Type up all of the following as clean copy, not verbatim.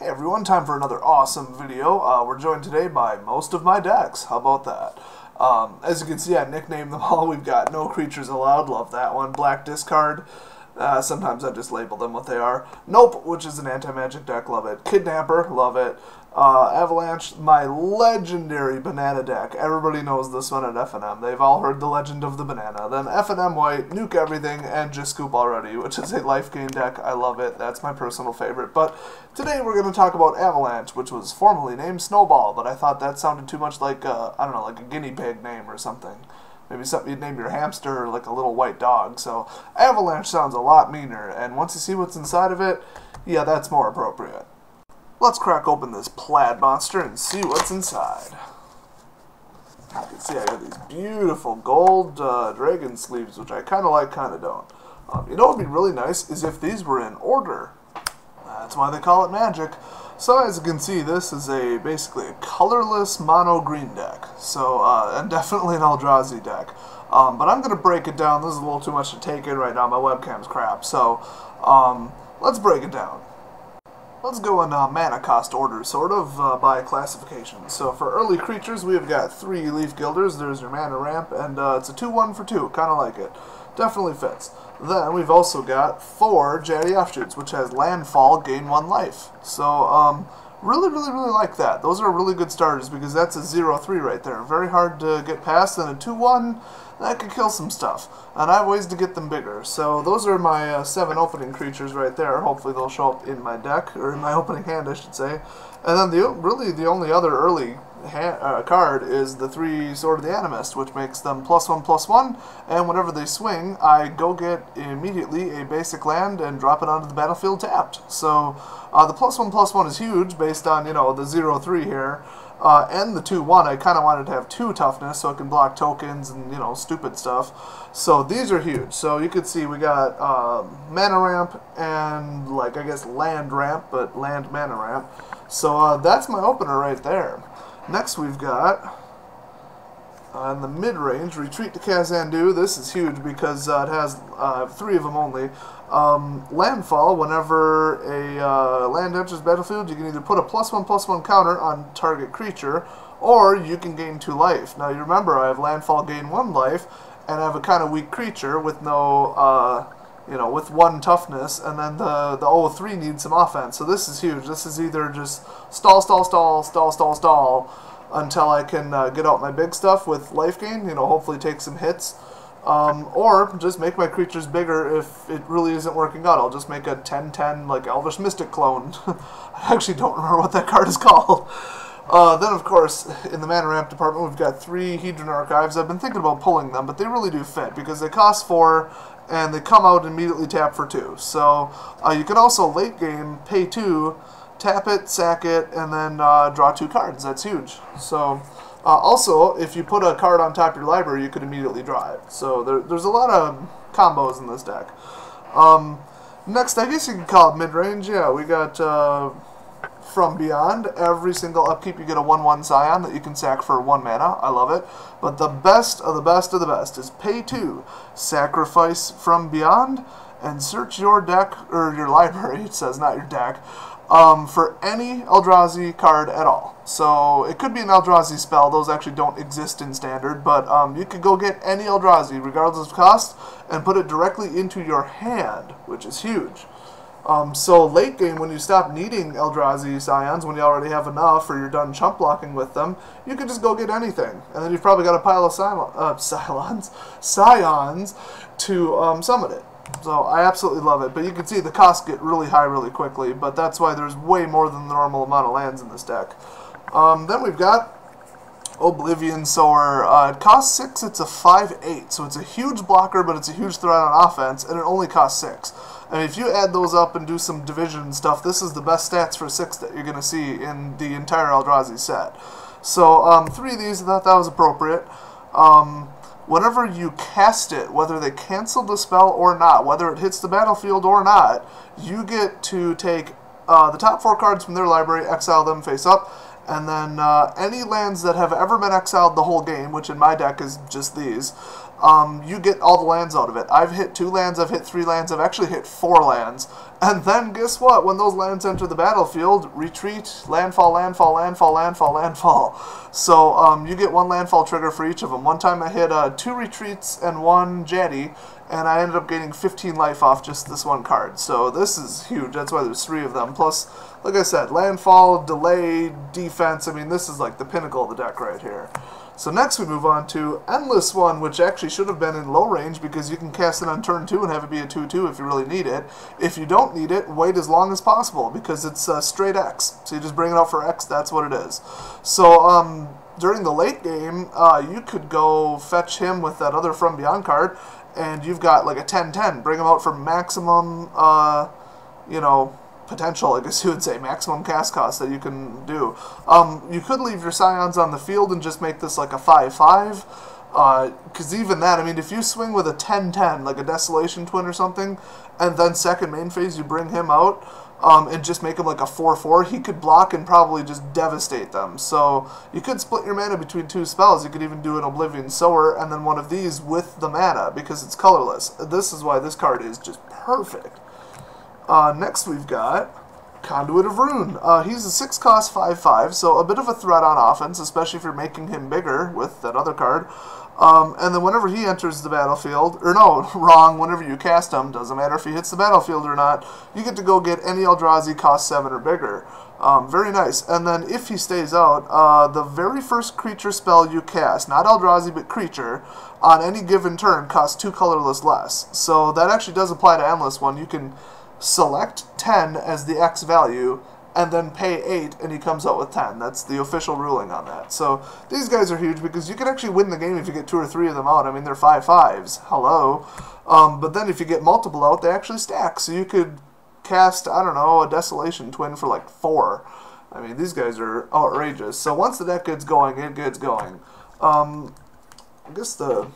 Hey everyone, time for another awesome video. We're joined today by most of my decks. How about that? As you can see, I nicknamed them all. We've got No Creatures Allowed, love that one. Black Discard, sometimes I just label them what they are. Nope, which is an anti-magic deck, love it. Kidnapper, love it. Avalanche, my legendary banana deck. Everybody knows this one at F&M. They've all heard the legend of the banana. Then F&M White, Nuke Everything, and Just Scoop Already, which is a life gain deck. I love it. That's my personal favorite. But today we're going to talk about Avalanche, which was formerly named Snowball, but I thought that sounded too much like, I don't know, like a guinea pig name or something. Maybe something you'd name your hamster or like a little white dog. So Avalanche sounds a lot meaner, and once you see what's inside of it, yeah, that's more appropriate. Let's crack open this plaid monster and see what's inside. You can see I got these beautiful gold dragon sleeves, which I kind of like, kind of don't. You know what would be really nice is if these were in order. That's why they call it magic. So as you can see, this is basically a colorless mono green deck. So and definitely an Eldrazi deck. But I'm going to break it down. This is a little too much to take in right now. My webcam's crap. So let's break it down. Let's go in mana cost order, sort of, by classification. So for early creatures, we've got 3 Leaf Gilders. There's your mana ramp, and it's a 2/1 for 2. Kind of like it. Definitely fits. Then we've also got 4 Jaddi Ofshoots, which has landfall, gain 1 life. So, really like that. Those are really good starters because that's a 0/3 right there. Very hard to get past, and a 2/1, that could kill some stuff. And I have ways to get them bigger. So those are my 7 opening creatures right there. Hopefully they'll show up in my deck, or in my opening hand, I should say. And then the only other early card is the 3 Sword of the Animist, which makes them +1/+1, and whenever they swing, I go get immediately a basic land and drop it onto the battlefield tapped. So the +1/+1 is huge based on, you know, the 0/3 here. And the 2/1, I kind of wanted to have 2 toughness so it can block tokens and, you know, stupid stuff. So these are huge. So you could see we got mana ramp and, like, I guess land ramp, but land mana ramp. So that's my opener right there. Next we've got, in the mid-range, Retreat to Kazandu. This is huge because it has 3 of them only. Landfall, whenever a land enters battlefield, you can either put a +1/+1 counter on target creature, or you can gain 2 life. Now you remember I have landfall gain 1 life, and I have a kind of weak creature with no, you know, with 1 toughness, and then the 0/3 needs some offense. So this is huge. This is either just stall until I can get out my big stuff with life gain, you know, hopefully take some hits. Or just make my creatures bigger if it really isn't working out. I'll just make a 10/10 like Elvish Mystic clone. I actually don't remember what that card is called. Then of course, in the mana ramp department, we've got 3 Hedron Archives. I've been thinking about pulling them, but they really do fit because they cost 4 and they come out and immediately tap for 2. So you can also late game pay 2, tap it, sack it, and then draw 2 cards. That's huge. So also, if you put a card on top of your library, you could immediately draw it. So there's a lot of combos in this deck. Next, I guess you could call it mid-range. Yeah, we got From Beyond. Every single upkeep you get a 1/1 Scion that you can sack for 1 mana. I love it. But the best of the best of the best is pay 2, sacrifice From Beyond, and search your deck, or your library, it says, not your deck, for any Eldrazi card at all. So it could be an Eldrazi spell. Those actually don't exist in Standard, but you could go get any Eldrazi, regardless of cost, and put it directly into your hand, which is huge. So late game, when you stop needing Eldrazi Scions, when you already have enough, or you're done chump blocking with them, you can just go get anything. And then you've probably got a pile of Scions to summon it. So I absolutely love it, but you can see the costs get really high really quickly, but that's why there's way more than the normal amount of lands in this deck. Then we've got Oblivion Sower. It costs 6, it's a 5/8, so it's a huge blocker, but it's a huge threat on offense, and it only costs 6. I mean, if you add those up and do some division stuff, this is the best stats for 6 that you're going to see in the entire Eldrazi set. So 3 of these, I thought that was appropriate. Whenever you cast it, whether they cancel the spell or not, whether it hits the battlefield or not, you get to take the top 4 cards from their library, exile them face up, and then any lands that have ever been exiled the whole game, which in my deck is just these, you get all the lands out of it. I've hit 2 lands, I've hit 3 lands, I've actually hit 4 lands. And then guess what? When those lands enter the battlefield, retreat, landfall, landfall, landfall, landfall, landfall. So you get 1 landfall trigger for each of them. One time I hit 2 retreats and 1 Jaddi, and I ended up getting 15 life off just this 1 card. So this is huge. That's why there's 3 of them. Plus, like I said, landfall, delay, defense. I mean, this is like the pinnacle of the deck right here. So next we move on to Endless One, which actually should have been in low range because you can cast it on turn 2 and have it be a 2/2 if you really need it. If you don't need it, wait as long as possible because it's straight X. So you just bring it out for X, that's what it is. So during the late game, you could go fetch him with that other From Beyond card, and you've got like a 10/10. Bring him out for maximum, you know, potential, I guess you would say, maximum cast cost that you can do. You could leave your Scions on the field and just make this like a 5/5, because even that, I mean, if you swing with a 10/10, like a Desolation Twin or something, and then second main phase you bring him out, and just make him like a 4/4, he could block and probably just devastate them. So you could split your mana between 2 spells. You could even do an Oblivion Sower and then one of these with the mana, because it's colorless. This is why this card is just perfect. Next we've got Conduit of Ruin. He's a 6-cost 5/5, so a bit of a threat on offense, especially if you're making him bigger with that other card. And then whenever he enters the battlefield, or no, wrong, whenever you cast him, doesn't matter if he hits the battlefield or not, you get to go get any Eldrazi cost 7 or bigger. Very nice. And then if he stays out, the very first creature spell you cast, not Eldrazi but creature, on any given turn costs 2 colorless less. So that actually does apply to Endless One. You can select 10 as the X value, and then pay 8, and he comes out with 10. That's the official ruling on that. So these guys are huge because you can actually win the game if you get 2 or 3 of them out. I mean, they're 5/5s. Hello. But then if you get multiple out, they actually stack. So you could cast, I don't know, a Desolation Twin for like 4. I mean, these guys are outrageous. So once the deck gets going, it gets going. I guess the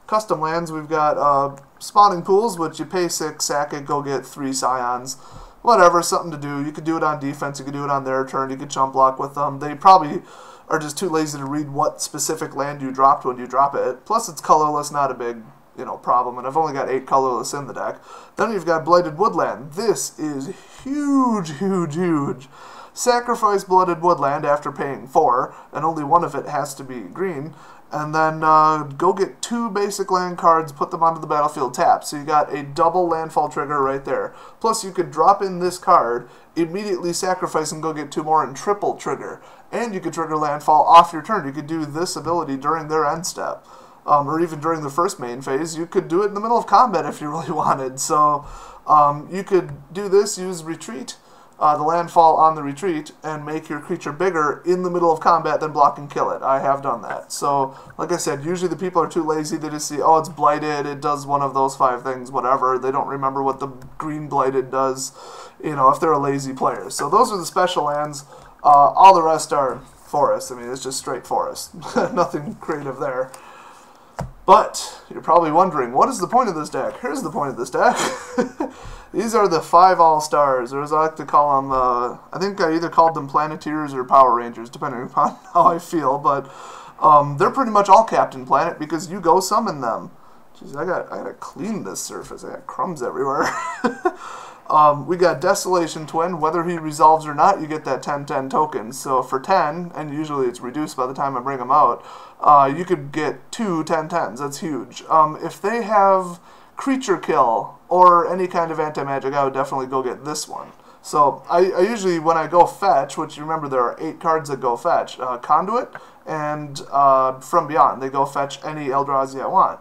custom lands, we've got spawning pools, which you pay 6, sack it, go get 3 Scions. Whatever, something to do. You could do it on defense, you could do it on their turn, you could chump block with them. They probably are just too lazy to read what specific land you dropped when you drop it. Plus it's colorless, not a big, you know, problem, and I've only got 8 colorless in the deck. Then you've got Blighted Woodland. This is huge, huge, huge. Sacrifice Blooded Woodland after paying 4, and only one of it has to be green. And then go get 2 basic land cards, put them onto the battlefield tapped. So you got a double landfall trigger right there. Plus you could drop in this card, immediately sacrifice and go get 2 more and triple trigger. And you could trigger landfall off your turn. You could do this ability during their end step. Or even during the first main phase. You could do it in the middle of combat if you really wanted. So you could do this, use retreat, the landfall on the retreat, and make your creature bigger in the middle of combat, then block and kill it. I have done that. So, like I said, usually the people are too lazy. They just see, oh, it's blighted, it does one of those 5 things, whatever. They don't remember what the green blighted does, you know, if they're a lazy player. So those are the special lands. All the rest are forest. I mean, it's just straight forest. Nothing creative there. But you're probably wondering, what is the point of this deck? Here's the point of this deck. These are the 5 all-stars, or as I like to call them, I think I either called them Planeteers or Power Rangers, depending upon how I feel, but they're pretty much all Captain Planet because you go summon them. Jeez, I gotta clean this surface. I got crumbs everywhere. We got Desolation Twin. Whether he resolves or not, you get that 10/10 token. So for 10, and usually it's reduced by the time I bring them out, you could get 2 10/10s. That's huge. If they have creature kill or any kind of anti-magic, I would definitely go get this one. So I usually, when I go fetch, which you remember there are 8 cards that go fetch, Conduit and From Beyond, they go fetch any Eldrazi I want.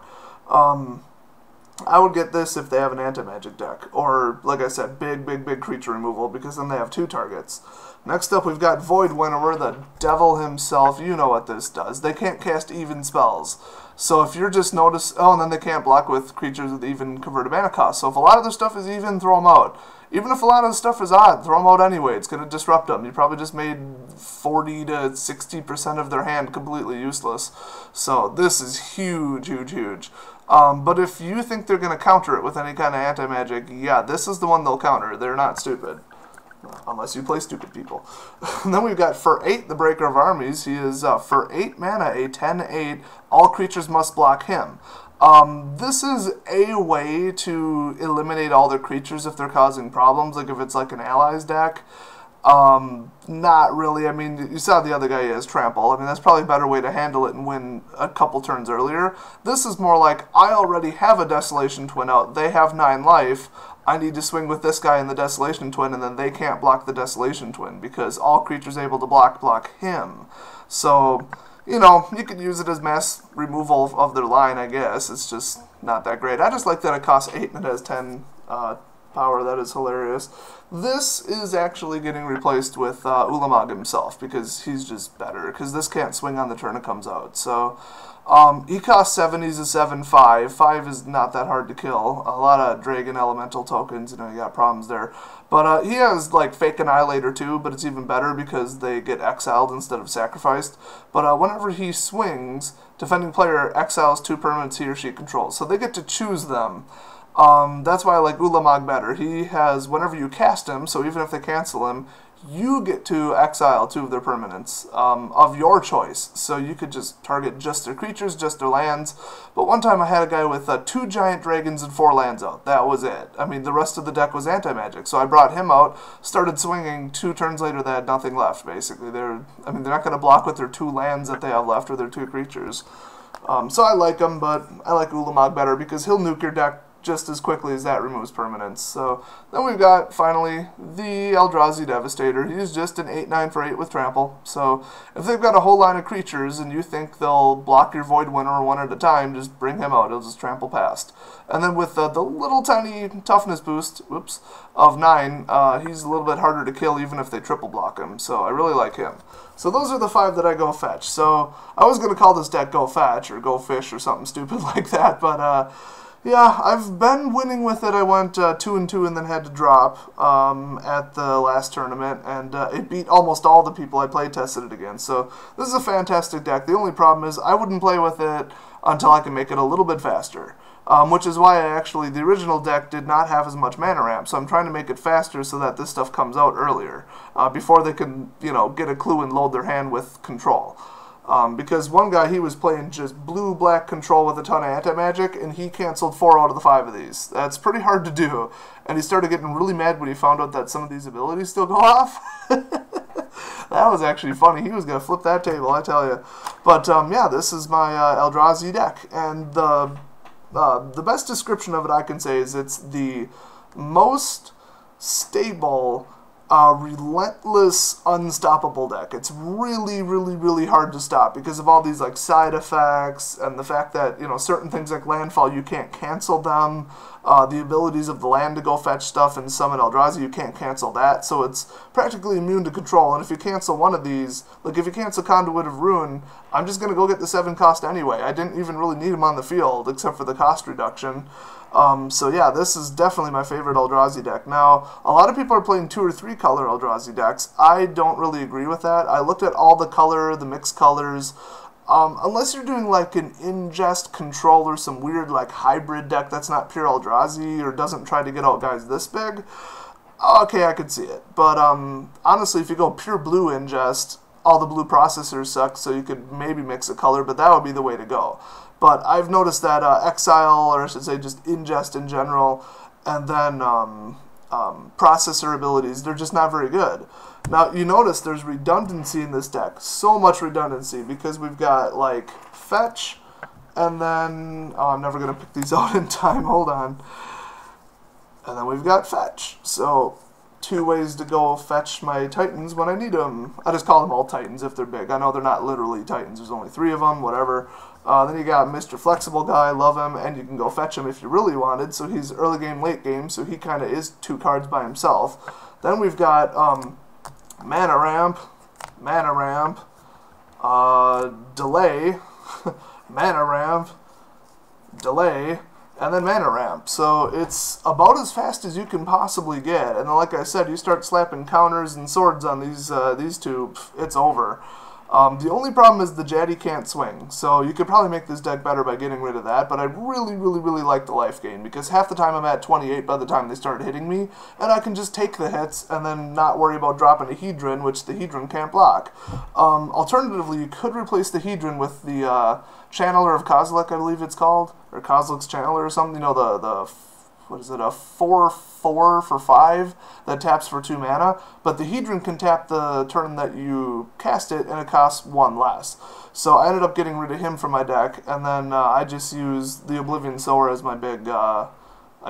I would get this if they have an anti-magic deck, or, like I said, big creature removal, because then they have 2 targets. Next up, we've got Void Winnower, the devil himself. You know what this does. They can't cast even spells. So if you're just and then they can't block with creatures with even converted mana cost. So if a lot of their stuff is even, throw them out. Even if a lot of the stuff is odd, throw them out anyway. It's going to disrupt them. You probably just made 40 to 60% of their hand completely useless. So this is huge, huge, huge. But if you think they're going to counter it with any kind of anti-magic, yeah, this is the one they'll counter. They're not stupid. unless you play stupid people. And then we've got for 8, the Breaker of Armies. He is for 8 mana, a 10/8. All creatures must block him. This is a way to eliminate all their creatures if they're causing problems, like if it's like an allies deck. Not really. I mean, you saw the other guy has trample. I mean, that's probably a better way to handle it and win a couple turns earlier. This is more like, I already have a Desolation Twin out. They have 9 life. I need to swing with this guy in the Desolation Twin, and then they can't block the Desolation Twin because all creatures able to block him. So, you know, you could use it as mass removal of their line, I guess. It's just not that great. I just like that it costs 8 and it has 10 power. That is hilarious. This is actually getting replaced with Ulamog himself because he's just better, because this can't swing on the turn it comes out. So he costs 7, he's a 7/5. 5 is not that hard to kill. A lot of Dragon Elemental tokens, you know, you got problems there. But he has like Fake Annihilator too, but it's even better because they get exiled instead of sacrificed. But whenever he swings, defending player exiles 2 permanents he or she controls. So they get to choose them. That's why I like Ulamog better. He has, whenever you cast him, so even if they cancel him, you get to exile 2 of their permanents of your choice. So you could just target just their creatures, just their lands. But one time I had a guy with 2 giant dragons and 4 lands out. That was it. I mean, the rest of the deck was anti-magic. So I brought him out, started swinging. 2 turns later, they had nothing left, basically. They're not going to block with their 2 lands that they have left or their 2 creatures. So I like him, but I like Ulamog better because he'll nuke your deck just as quickly as that removes permanents. So then we've got, finally, the Eldrazi Devastator. He's just an 8/9 for 8 with trample. So if they've got a whole line of creatures and you think they'll block your Void Winner one at a time, just bring him out. He'll just trample past. And then with the little tiny toughness boost, whoops, of 9, he's a little bit harder to kill even if they triple block him. So I really like him. So those are the 5 that I go fetch. So I was going to call this deck Go Fetch or Go Fish or something stupid like that, but yeah, I've been winning with it. I went 2-2 and then had to drop at the last tournament, and it beat almost all the people I play tested it against. So this is a fantastic deck. The only problem is I wouldn't play with it until I can make it a little bit faster, which is why the original deck did not have as much mana ramp. So I'm trying to make it faster so that this stuff comes out earlier, before they can, you know, get a clue and load their hand with control. Because one guy, he was playing just blue-black control with a ton of anti-magic, and he canceled 4 out of the 5 of these. That's pretty hard to do, and he started getting really mad when he found out that some of these abilities still go off. That was actually funny. He was going to flip that table, I tell you. But, yeah, this is my Eldrazi deck, and the best description of it I can say is it's the most stable, relentless, unstoppable deck. It's really, really, really hard to stop because of all these like side effects and the fact that, you know, certain things like landfall, you can't cancel them. The abilities of the land to go fetch stuff and summon Eldrazi, you can't cancel that. So it's practically immune to control. And if you cancel one of these, like if you cancel Conduit of Ruin, I'm just going to go get the 7 cost anyway. I didn't even really need him on the field except for the cost reduction. So yeah, this is definitely my favorite Eldrazi deck. Now, a lot of people are playing 2 or 3 color Eldrazi decks. I don't really agree with that. I looked at all the color, the mixed colors. Unless you're doing like an ingest control or some weird like hybrid deck that's not pure Eldrazi or doesn't try to get out guys this big, okay, I could see it. But honestly, if you go pure blue ingest, all the blue processors suck, so you could maybe mix a color, but that would be the way to go. But I've noticed that Exile, or I should say just ingest in general, and then processor abilities, they're just not very good. Now, you notice there's redundancy in this deck. So much redundancy, because we've got, like, fetch, and then... Oh, I'm never going to pick these out in time. Hold on. And then we've got fetch. So, 2 ways to go fetch my Titans when I need them. I just call them all Titans if they're big. I know they're not literally Titans. There's only 3 of them, whatever. Then you got Mr. Flexible Guy, love him, and you can go fetch him if you really wanted. So he's early game, late game, so he kind of is 2 cards by himself. Then we've got mana ramp, delay, mana ramp, delay, and then mana ramp. So it's about as fast as you can possibly get. And then, like I said, you start slapping counters and swords on these 2, it's over. The only problem is the Jaddi can't swing, so you could probably make this deck better by getting rid of that, but I really like the life gain, because half the time I'm at 28 by the time they start hitting me, and I can just take the hits and then not worry about dropping a Hedron, which the Hedron can't block. Alternatively, you could replace the Hedron with the Channeler of Kozilek, I believe it's called, or Kozilek's Channeler or something, you know, the what is it, a 4/4 for 5 that taps for 2 mana, but the Hedron can tap the turn that you cast it, and it costs 1 less. So I ended up getting rid of him from my deck, and then I just used the Oblivion Sower as my big, I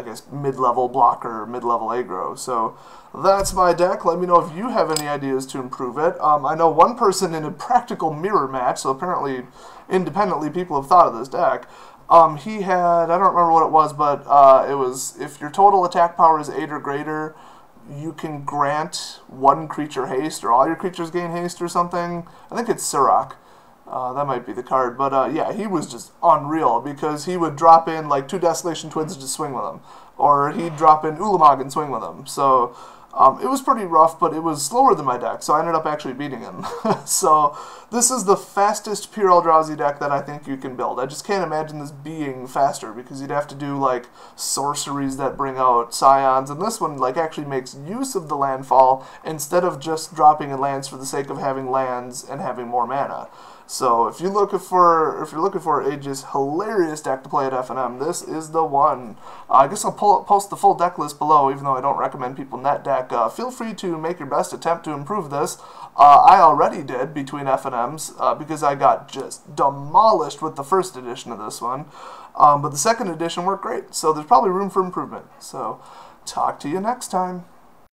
guess, mid-level blocker, mid-level aggro. So that's my deck. Let me know if you have any ideas to improve it. I know one person in a practical mirror match, so apparently independently people have thought of this deck. He had, I don't remember what it was, but it was, if your total attack power is 8 or greater, you can grant 1 creature haste, or all your creatures gain haste or something. I think it's Sirach. That might be the card. But yeah, he was just unreal, because he would drop in like 2 Desolation Twins and just swing with them. Or he'd drop in Ulamog and swing with them. So it was pretty rough, but it was slower than my deck, so I ended up actually beating him. So this is the fastest pure Eldrazi deck that I think you can build. I just can't imagine this being faster, because you'd have to do like sorceries that bring out scions, and this one like actually makes use of the landfall instead of just dropping in lands for the sake of having lands and having more mana. So if you're looking for a just hilarious deck to play at FNM, this is the one. I guess I'll post the full deck list below, even though I don't recommend people net deck. Feel free to make your best attempt to improve this. I already did between FNMs because I got just demolished with the first edition of this one. But the second edition worked great, so there's probably room for improvement. So talk to you next time.